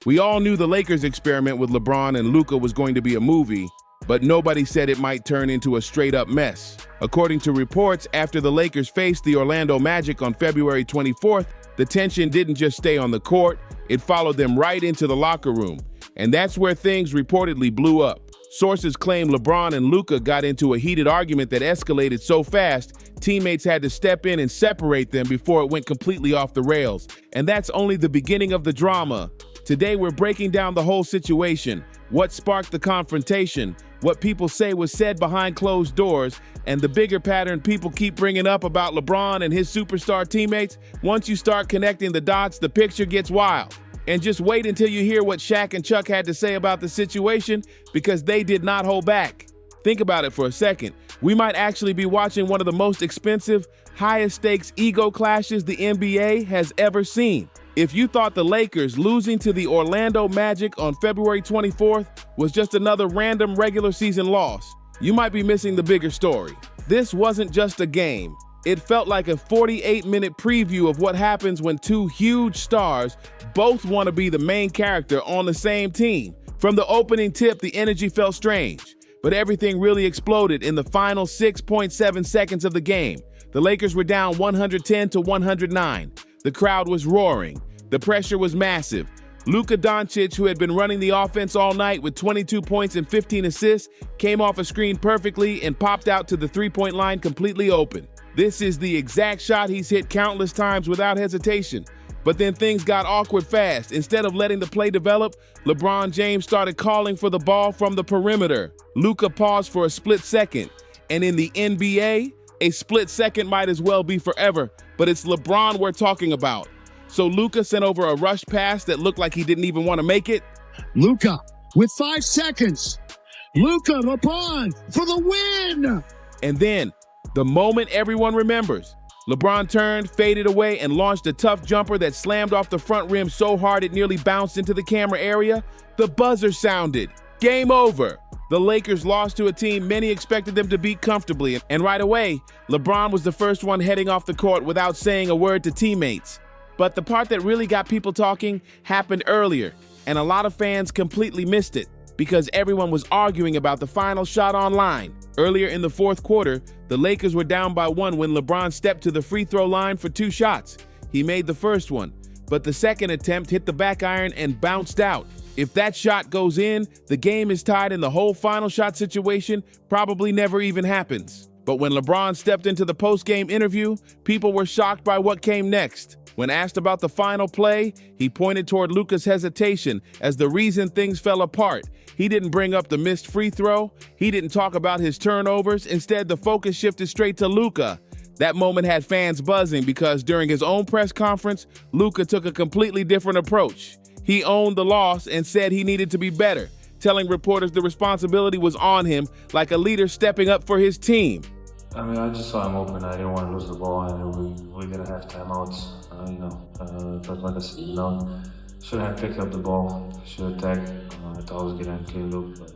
We all knew the Lakers experiment with LeBron and Luka was going to be a movie, but nobody said it might turn into a straight-up mess. According to reports, after the Lakers faced the Orlando Magic on February 24th, the tension didn't just stay on the court, it followed them right into the locker room. And that's where things reportedly blew up. Sources claim LeBron and Luka got into a heated argument that escalated so fast, teammates had to step in and separate them before it went completely off the rails. And that's only the beginning of the drama. Today, we're breaking down the whole situation, what sparked the confrontation, what people say was said behind closed doors, and the bigger pattern people keep bringing up about LeBron and his superstar teammates. Once you start connecting the dots, the picture gets wild. And just wait until you hear what Shaq and Chuck had to say about the situation, because they did not hold back. Think about it for a second. We might actually be watching one of the most expensive, highest stakes ego clashes the NBA has ever seen. If you thought the Lakers losing to the Orlando Magic on February 24th was just another random regular season loss, you might be missing the bigger story. This wasn't just a game. It felt like a 48-minute preview of what happens when two huge stars both want to be the main character on the same team. From the opening tip, the energy felt strange, but everything really exploded in the final 6.7 seconds of the game. The Lakers were down 110 to 109. The crowd was roaring. The pressure was massive. Luka Doncic, who had been running the offense all night with 22 points and 15 assists, came off a screen perfectly and popped out to the three-point line completely open. This is the exact shot he's hit countless times without hesitation. But then things got awkward fast. Instead of letting the play develop, LeBron James started calling for the ball from the perimeter. Luka paused for a split second. And in the NBA, a split second might as well be forever, but it's LeBron we're talking about. So Luka sent over a rush pass that looked like he didn't even want to make it. Luka with 5 seconds. Luka, LeBron for the win. And then, the moment everyone remembers, LeBron turned, faded away, and launched a tough jumper that slammed off the front rim so hard it nearly bounced into the camera area. The buzzer sounded. Game over. The Lakers lost to a team many expected them to beat comfortably, and right away, LeBron was the first one heading off the court without saying a word to teammates. But the part that really got people talking happened earlier, and a lot of fans completely missed it because everyone was arguing about the final shot online. Earlier in the fourth quarter, the Lakers were down by 1 when LeBron stepped to the free throw line for 2 shots. He made the first one, but the second attempt hit the back iron and bounced out. If that shot goes in, the game is tied and the whole final shot situation probably never even happens. But when LeBron stepped into the postgame interview, people were shocked by what came next. When asked about the final play, he pointed toward Luka's hesitation as the reason things fell apart. He didn't bring up the missed free throw. He didn't talk about his turnovers. Instead, the focus shifted straight to Luka. That moment had fans buzzing because during his own press conference, Luka took a completely different approach. He owned the loss and said he needed to be better, telling reporters the responsibility was on him, like a leader stepping up for his team. I mean, I just saw him open. I didn't want to lose the ball, and we're gonna have timeouts. But like I said, should have picked up the ball, should attack. I thought I was getting a clean look. But...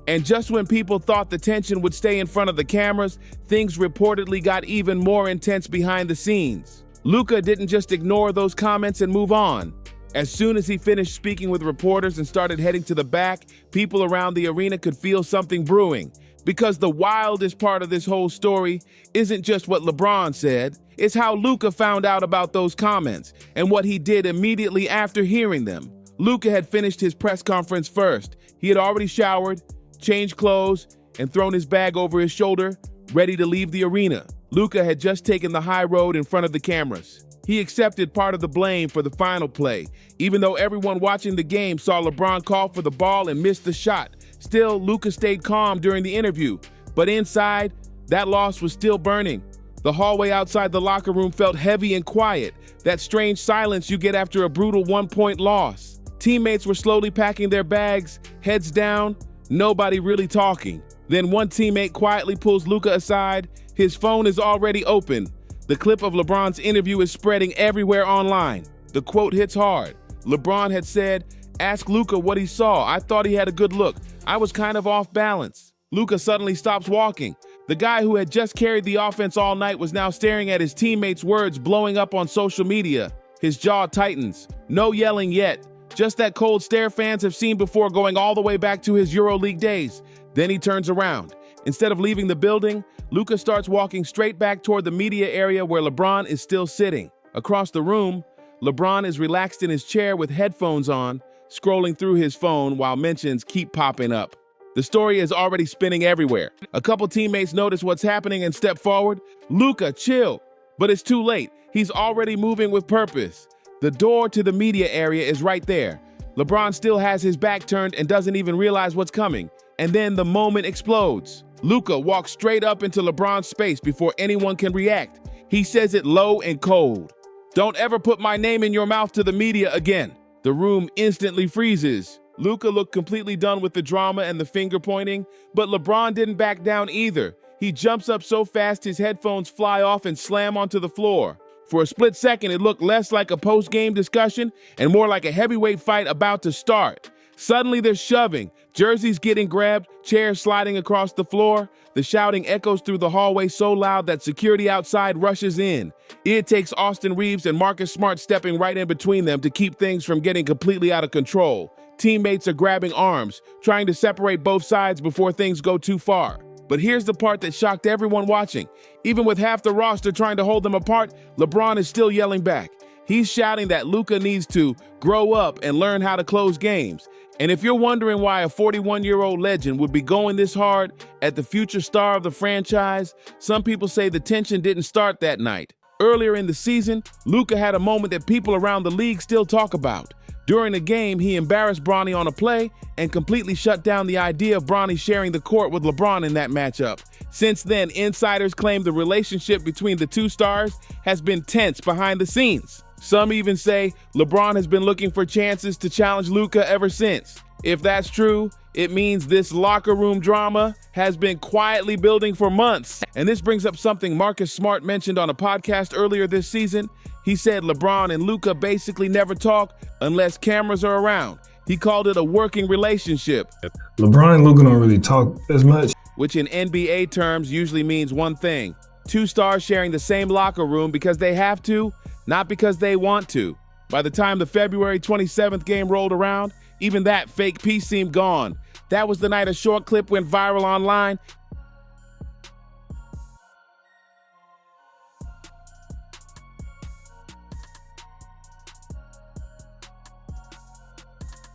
And just when people thought the tension would stay in front of the cameras, things reportedly got even more intense behind the scenes. Luka didn't just ignore those comments and move on. As soon as he finished speaking with reporters and started heading to the back, people around the arena could feel something brewing. Because the wildest part of this whole story isn't just what LeBron said, it's how Luka found out about those comments and what he did immediately after hearing them. Luka had finished his press conference first. He had already showered, changed clothes, and thrown his bag over his shoulder, ready to leave the arena. Luka had just taken the high road in front of the cameras. He accepted part of the blame for the final play, even though everyone watching the game saw LeBron call for the ball and miss the shot. Still, Luka stayed calm during the interview, but inside, that loss was still burning. The hallway outside the locker room felt heavy and quiet, that strange silence you get after a brutal one-point loss. Teammates were slowly packing their bags, heads down, nobody really talking. Then one teammate quietly pulls Luka aside. His phone is already open. The clip of LeBron's interview is spreading everywhere online. The quote hits hard. LeBron had said, "Ask Luka what he saw. I thought he had a good look. I was kind of off balance." Luka suddenly stops walking. The guy who had just carried the offense all night was now staring at his teammates' words blowing up on social media. His jaw tightens. No yelling yet. Just that cold stare fans have seen before, going all the way back to his EuroLeague days. Then he turns around. Instead of leaving the building, Luka starts walking straight back toward the media area where LeBron is still sitting. Across the room, LeBron is relaxed in his chair with headphones on, scrolling through his phone while mentions keep popping up. The story is already spinning everywhere. A couple teammates notice what's happening and step forward. Luka, chill. But it's too late. He's already moving with purpose. The door to the media area is right there. LeBron still has his back turned and doesn't even realize what's coming. And then the moment explodes. Luka walks straight up into LeBron's space before anyone can react. He says it low and cold. "Don't ever put my name in your mouth to the media again." The room instantly freezes. Luka looked completely done with the drama and the finger pointing, but LeBron didn't back down either. He jumps up so fast his headphones fly off and slam onto the floor. For a split second, it looked less like a post-game discussion and more like a heavyweight fight about to start. Suddenly there's shoving, jerseys getting grabbed, chairs sliding across the floor. The shouting echoes through the hallway so loud that security outside rushes in. It takes Austin Reeves and Marcus Smart stepping right in between them to keep things from getting completely out of control. Teammates are grabbing arms, trying to separate both sides before things go too far. But here's the part that shocked everyone watching. Even with half the roster trying to hold them apart, LeBron is still yelling back. He's shouting that Luka needs to grow up and learn how to close games. And if you're wondering why a 41-year-old legend would be going this hard at the future star of the franchise, some people say the tension didn't start that night. Earlier in the season, Luka had a moment that people around the league still talk about. During the game, he embarrassed Bronny on a play and completely shut down the idea of Bronny sharing the court with LeBron in that matchup. Since then, insiders claim the relationship between the two stars has been tense behind the scenes. Some even say LeBron has been looking for chances to challenge Luka ever since. If that's true, it means this locker room drama has been quietly building for months. And this brings up something Marcus Smart mentioned on a podcast earlier this season. He said LeBron and Luka basically never talk unless cameras are around. He called it a working relationship. LeBron and Luka don't really talk as much, which in NBA terms usually means one thing. Two stars sharing the same locker room because they have to, not because they want to. By the time the February 27th game rolled around, even that fake peace seemed gone. That was the night a short clip went viral online.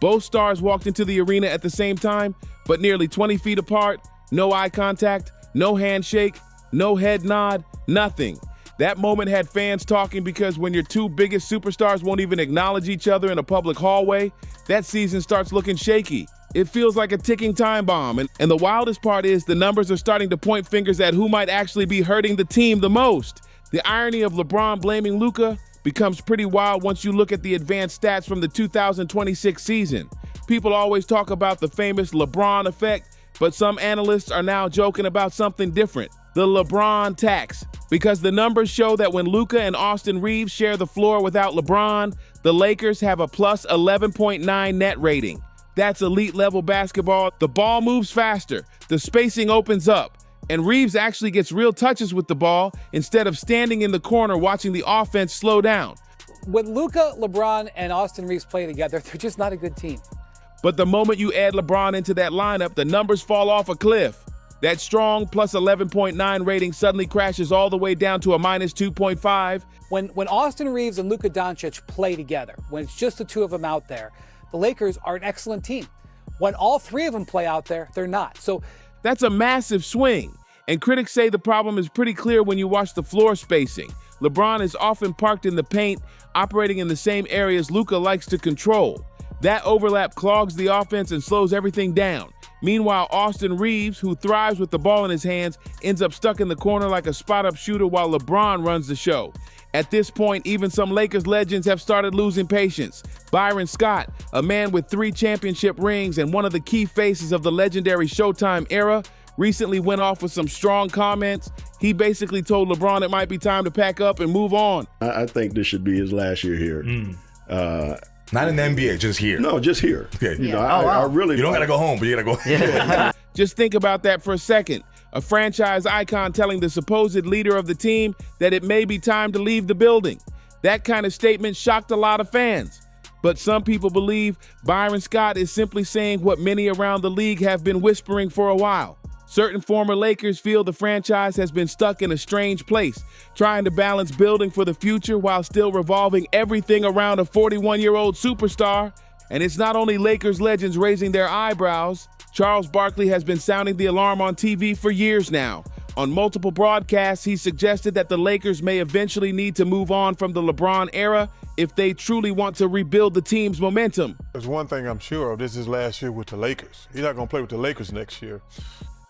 Both stars walked into the arena at the same time, but nearly 20 feet apart, no eye contact, no handshake, no head nod, nothing. That moment had fans talking because when your two biggest superstars won't even acknowledge each other in a public hallway, that season starts looking shaky. It feels like a ticking time bomb. And the wildest part is the numbers are starting to point fingers at who might actually be hurting the team the most. The irony of LeBron blaming Luka becomes pretty wild once you look at the advanced stats from the 2026 season. People always talk about the famous LeBron effect, but some analysts are now joking about something different, the LeBron tax. Because the numbers show that when Luka and Austin Reeves share the floor without LeBron, the Lakers have a plus 11.9 net rating. That's elite level basketball. The ball moves faster, the spacing opens up, and Reeves actually gets real touches with the ball instead of standing in the corner watching the offense slow down. When Luka, LeBron, and Austin Reeves play together, they're just not a good team. But the moment you add LeBron into that lineup, the numbers fall off a cliff. That strong plus 11.9 rating suddenly crashes all the way down to a minus 2.5. When Austin Reeves and Luka Doncic play together, when it's just the two of them out there, the Lakers are an excellent team. When all three of them play out there, they're not. So that's a massive swing. And critics say the problem is pretty clear when you watch the floor spacing. LeBron is often parked in the paint, operating in the same areas Luka likes to control. That overlap clogs the offense and slows everything down. Meanwhile, Austin Reeves, who thrives with the ball in his hands, ends up stuck in the corner like a spot-up shooter while LeBron runs the show. At this point, even some Lakers legends have started losing patience. Byron Scott, a man with 3 championship rings and one of the key faces of the legendary Showtime era, recently went off with some strong comments. He basically told LeBron it might be time to pack up and move on. I think this should be his last year here. Not in the NBA, just here. No, just here. Okay. You know, I really. You don't got to go home, but you got to go. Yeah. Just think about that for a second. A franchise icon telling the supposed leader of the team that it may be time to leave the building. That kind of statement shocked a lot of fans. But some people believe Byron Scott is simply saying what many around the league have been whispering for a while. Certain former Lakers feel the franchise has been stuck in a strange place, trying to balance building for the future while still revolving everything around a 41-year-old superstar. And it's not only Lakers legends raising their eyebrows. Charles Barkley has been sounding the alarm on TV for years now. On multiple broadcasts, he suggested that the Lakers may eventually need to move on from the LeBron era if they truly want to rebuild the team's momentum. There's one thing I'm sure of. This is last year with the Lakers. He's not going to play with the Lakers next year.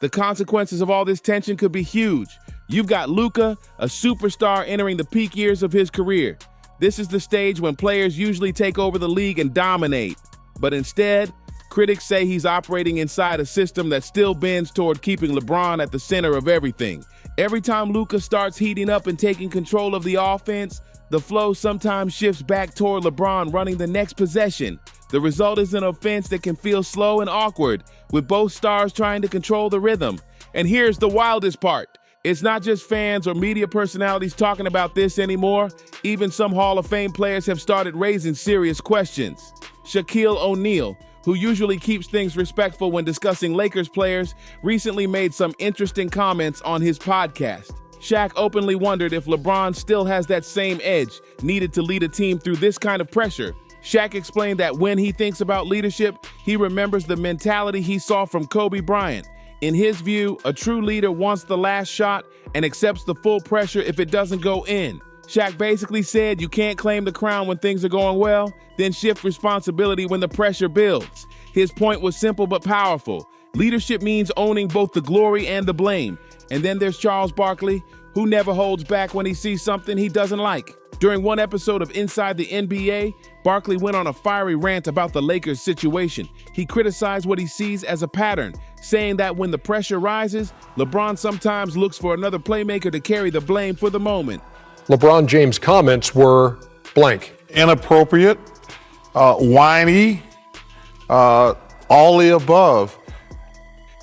The consequences of all this tension could be huge. You've got Luka, a superstar entering the peak years of his career. This is the stage when players usually take over the league and dominate. But instead, critics say he's operating inside a system that still bends toward keeping LeBron at the center of everything. Every time Luka starts heating up and taking control of the offense, the flow sometimes shifts back toward LeBron running the next possession. The result is an offense that can feel slow and awkward, with both stars trying to control the rhythm. And here's the wildest part. It's not just fans or media personalities talking about this anymore. Even some Hall of Fame players have started raising serious questions. Shaquille O'Neal, who usually keeps things respectful when discussing Lakers players, recently made some interesting comments on his podcast. Shaq openly wondered if LeBron still has that same edge needed to lead a team through this kind of pressure. Shaq explained that when he thinks about leadership, he remembers the mentality he saw from Kobe Bryant. In his view, a true leader wants the last shot and accepts the full pressure if it doesn't go in. Shaq basically said you can't claim the crown when things are going well, then shift responsibility when the pressure builds. His point was simple but powerful. Leadership means owning both the glory and the blame. And then there's Charles Barkley, who never holds back when he sees something he doesn't like. During one episode of Inside the NBA, Barkley went on a fiery rant about the Lakers' situation. He criticized what he sees as a pattern, saying that when the pressure rises, LeBron sometimes looks for another playmaker to carry the blame for the moment. LeBron James' comments were blank. Inappropriate, whiny, all the above.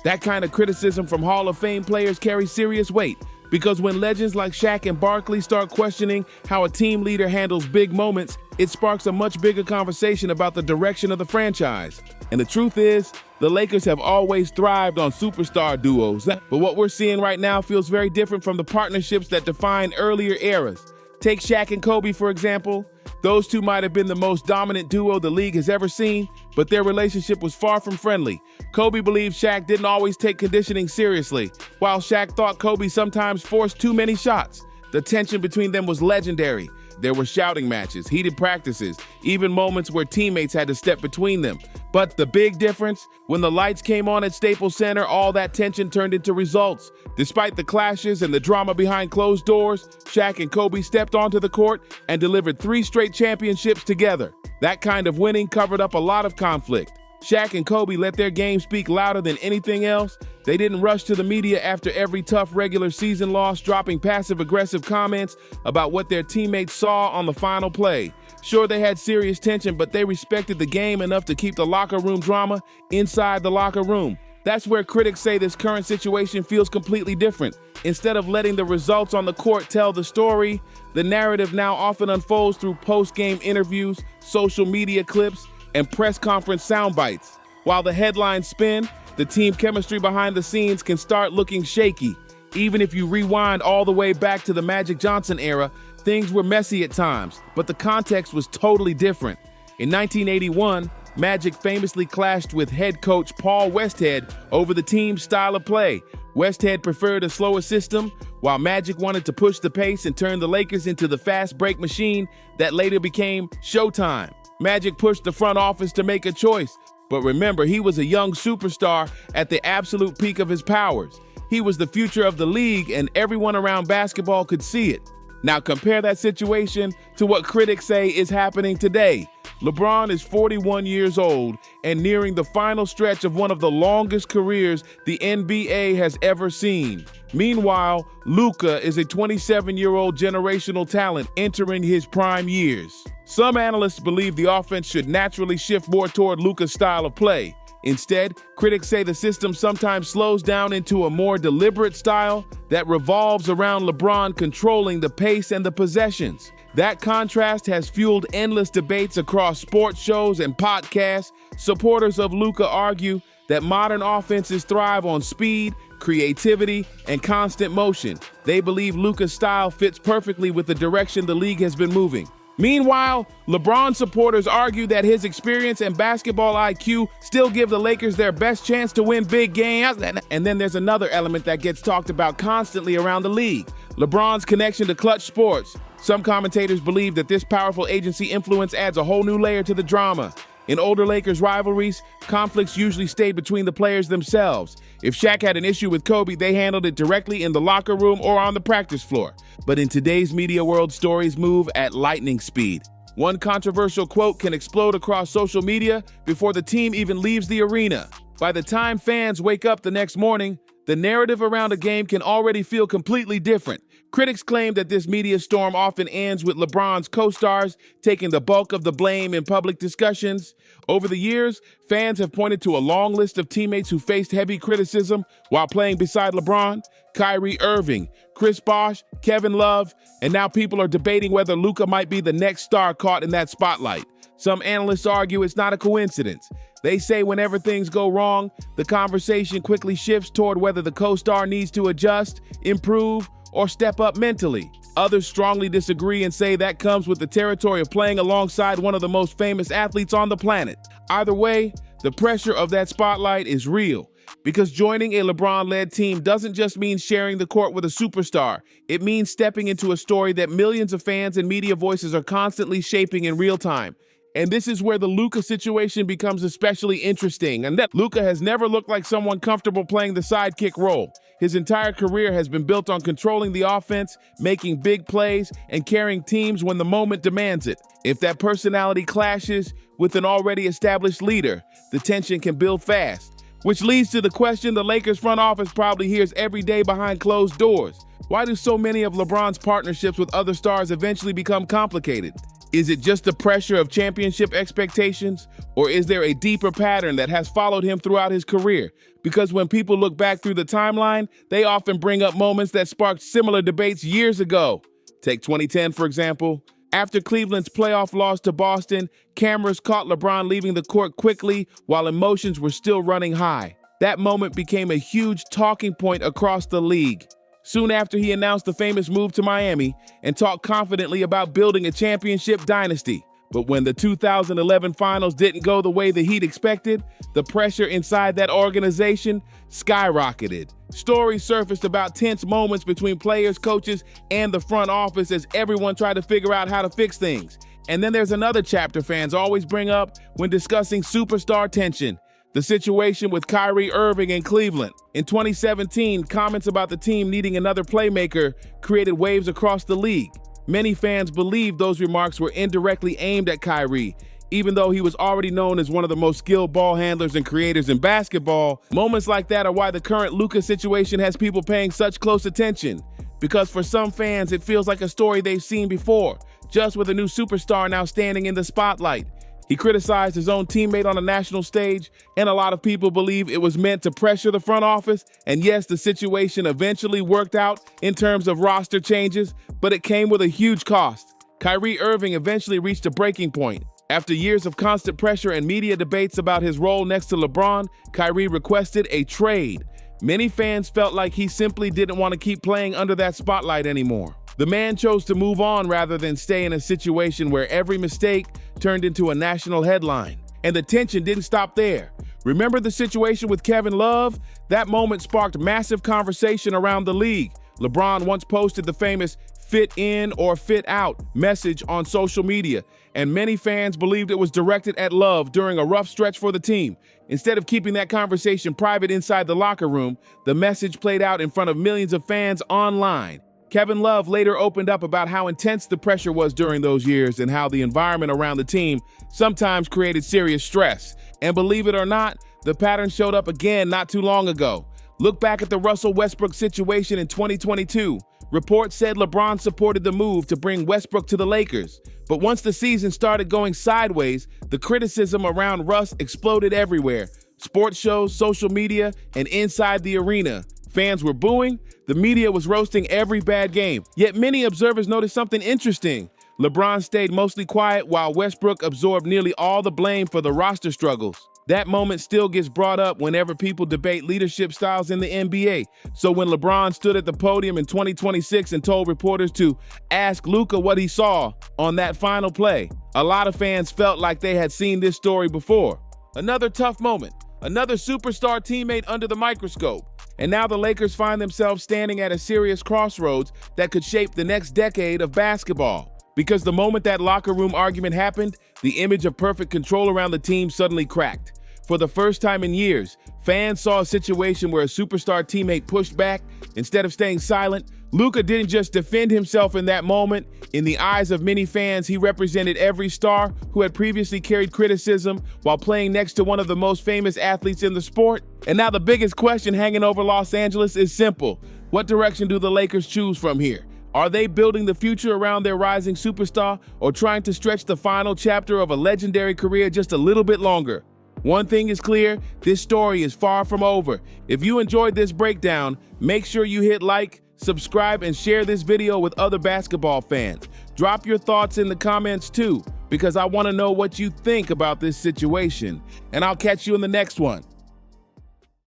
That kind of criticism from Hall of Fame players carries serious weight, because when legends like Shaq and Barkley start questioning how a team leader handles big moments, it sparks a much bigger conversation about the direction of the franchise. And the truth is, the Lakers have always thrived on superstar duos. But what we're seeing right now feels very different from the partnerships that defined earlier eras. Take Shaq and Kobe, for example. Those two might have been the most dominant duo the league has ever seen, but their relationship was far from friendly. Kobe believed Shaq didn't always take conditioning seriously, while Shaq thought Kobe sometimes forced too many shots. The tension between them was legendary. There were shouting matches, heated practices, even moments where teammates had to step between them. But the big difference, when the lights came on at Staples Center, all that tension turned into results. Despite the clashes and the drama behind closed doors, Shaq and Kobe stepped onto the court and delivered 3 straight championships together. That kind of winning covered up a lot of conflict. Shaq and Kobe let their game speak louder than anything else. They didn't rush to the media after every tough regular season loss, dropping passive-aggressive comments about what their teammates saw on the final play. Sure, they had serious tension, but they respected the game enough to keep the locker room drama inside the locker room. That's where critics say this current situation feels completely different. Instead of letting the results on the court tell the story, the narrative now often unfolds through post-game interviews, social media clips, and press conference sound bites. While the headlines spin, the team chemistry behind the scenes can start looking shaky. Even if you rewind all the way back to the Magic Johnson era, things were messy at times, but the context was totally different. In 1981, Magic famously clashed with head coach Paul Westhead over the team's style of play. Westhead preferred a slower system, while Magic wanted to push the pace and turn the Lakers into the fast break machine that later became Showtime. Magic pushed the front office to make a choice, but remember, he was a young superstar at the absolute peak of his powers. He was the future of the league, and everyone around basketball could see it. Now compare that situation to what critics say is happening today. LeBron is 41 years old and nearing the final stretch of one of the longest careers the NBA has ever seen. Meanwhile, Luka is a 27-year-old generational talent entering his prime years. Some analysts believe the offense should naturally shift more toward Luka's style of play. Instead, critics say the system sometimes slows down into a more deliberate style that revolves around LeBron controlling the pace and the possessions. That contrast has fueled endless debates across sports shows and podcasts. Supporters of Luka argue that modern offenses thrive on speed, creativity, and constant motion. They believe Luka's style fits perfectly with the direction the league has been moving. Meanwhile, LeBron supporters argue that his experience and basketball IQ still give the Lakers their best chance to win big games. And then there's another element that gets talked about constantly around the league: LeBron's connection to clutch sports. Some commentators believe that this powerful agency influence adds a whole new layer to the drama. In older Lakers rivalries, conflicts usually stayed between the players themselves. If Shaq had an issue with Kobe, they handled it directly in the locker room or on the practice floor. But in today's media world, stories move at lightning speed. One controversial quote can explode across social media before the team even leaves the arena. By the time fans wake up the next morning, the narrative around a game can already feel completely different. Critics claim that this media storm often ends with LeBron's co-stars taking the bulk of the blame in public discussions. Over the years, fans have pointed to a long list of teammates who faced heavy criticism while playing beside LeBron: Kyrie Irving, Chris Bosh, Kevin Love, and now people are debating whether Luka might be the next star caught in that spotlight. Some analysts argue it's not a coincidence. They say whenever things go wrong, the conversation quickly shifts toward whether the co-star needs to adjust, improve, or step up mentally. Others strongly disagree and say that comes with the territory of playing alongside one of the most famous athletes on the planet. Either way, the pressure of that spotlight is real, because joining a LeBron-led team doesn't just mean sharing the court with a superstar. It means stepping into a story that millions of fans and media voices are constantly shaping in real time. And this is where the Luka situation becomes especially interesting. And that Luka has never looked like someone comfortable playing the sidekick role. His entire career has been built on controlling the offense, making big plays, and carrying teams when the moment demands it. If that personality clashes with an already established leader, the tension can build fast. Which leads to the question the Lakers front office probably hears every day behind closed doors. Why do so many of LeBron's partnerships with other stars eventually become complicated? Is it just the pressure of championship expectations, or is there a deeper pattern that has followed him throughout his career? Because when people look back through the timeline, they often bring up moments that sparked similar debates years ago. Take 2010, for example. After Cleveland's playoff loss to Boston, cameras caught LeBron leaving the court quickly while emotions were still running high. That moment became a huge talking point across the league. Soon after, he announced the famous move to Miami and talked confidently about building a championship dynasty. But when the 2011 finals didn't go the way the Heat expected, the pressure inside that organization skyrocketed. Stories surfaced about tense moments between players, coaches, and the front office as everyone tried to figure out how to fix things. And then there's another chapter fans always bring up when discussing superstar tension: the situation with Kyrie Irving in Cleveland. In 2017, comments about the team needing another playmaker created waves across the league. Many fans believed those remarks were indirectly aimed at Kyrie, even though he was already known as one of the most skilled ball handlers and creators in basketball. Moments like that are why the current Luka situation has people paying such close attention. Because for some fans, it feels like a story they've seen before, just with a new superstar now standing in the spotlight. He criticized his own teammate on a national stage, and a lot of people believe it was meant to pressure the front office. And yes, the situation eventually worked out in terms of roster changes, but it came with a huge cost. Kyrie Irving eventually reached a breaking point. After years of constant pressure and media debates about his role next to LeBron, Kyrie requested a trade. Many fans felt like he simply didn't want to keep playing under that spotlight anymore. The man chose to move on rather than stay in a situation where every mistake turned into a national headline. And the tension didn't stop there. Remember the situation with Kevin Love? That moment sparked massive conversation around the league. LeBron once posted the famous "fit in or fit out" message on social media, and many fans believed it was directed at Love during a rough stretch for the team. Instead of keeping that conversation private inside the locker room, the message played out in front of millions of fans online. Kevin Love later opened up about how intense the pressure was during those years and how the environment around the team sometimes created serious stress. And believe it or not, the pattern showed up again not too long ago. Look back at the Russell Westbrook situation in 2022. Reports said LeBron supported the move to bring Westbrook to the Lakers. But once the season started going sideways, the criticism around Russ exploded everywhere. Sports shows, social media, and inside the arena. Fans were booing. The media was roasting every bad game. Yet many observers noticed something interesting. LeBron stayed mostly quiet while Westbrook absorbed nearly all the blame for the roster struggles. That moment still gets brought up whenever people debate leadership styles in the NBA. So when LeBron stood at the podium in 2026 and told reporters to ask Luka what he saw on that final play, a lot of fans felt like they had seen this story before. Another tough moment, another superstar teammate under the microscope. And now the Lakers find themselves standing at a serious crossroads that could shape the next decade of basketball. Because the moment that locker room argument happened, the image of perfect control around the team suddenly cracked. For the first time in years, fans saw a situation where a superstar teammate pushed back. Instead of staying silent, Luka didn't just defend himself in that moment. In the eyes of many fans, he represented every star who had previously carried criticism while playing next to one of the most famous athletes in the sport. And now the biggest question hanging over Los Angeles is simple. What direction do the Lakers choose from here? Are they building the future around their rising superstar or trying to stretch the final chapter of a legendary career just a little bit longer? One thing is clear, this story is far from over. If you enjoyed this breakdown, make sure you hit like, subscribe, and share this video with other basketball fans. Drop your thoughts in the comments too, because I want to know what you think about this situation. And I'll catch you in the next one.